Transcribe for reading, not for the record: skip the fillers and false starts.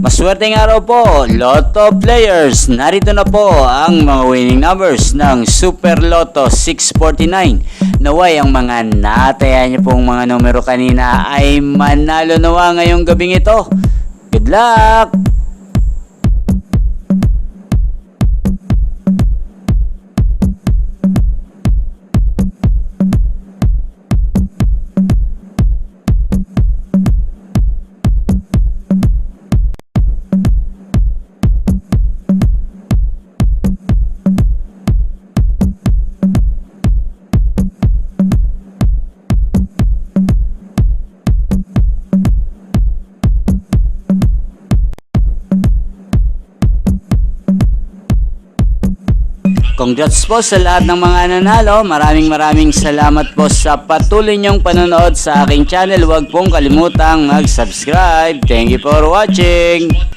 Maswerteng araw po, Lotto players. Narito na po ang mga winning numbers ng Super Lotto 649. Naway ang mga nataya niyo pong mga numero kanina ay manalo nawa ngayong gabing ito. Good luck! Congrats po sa lahat ng mga nanalo. Maraming salamat po sa patuloy niyong panonood sa aking channel. Huwag pong kalimutang mag-subscribe. Thank you for watching.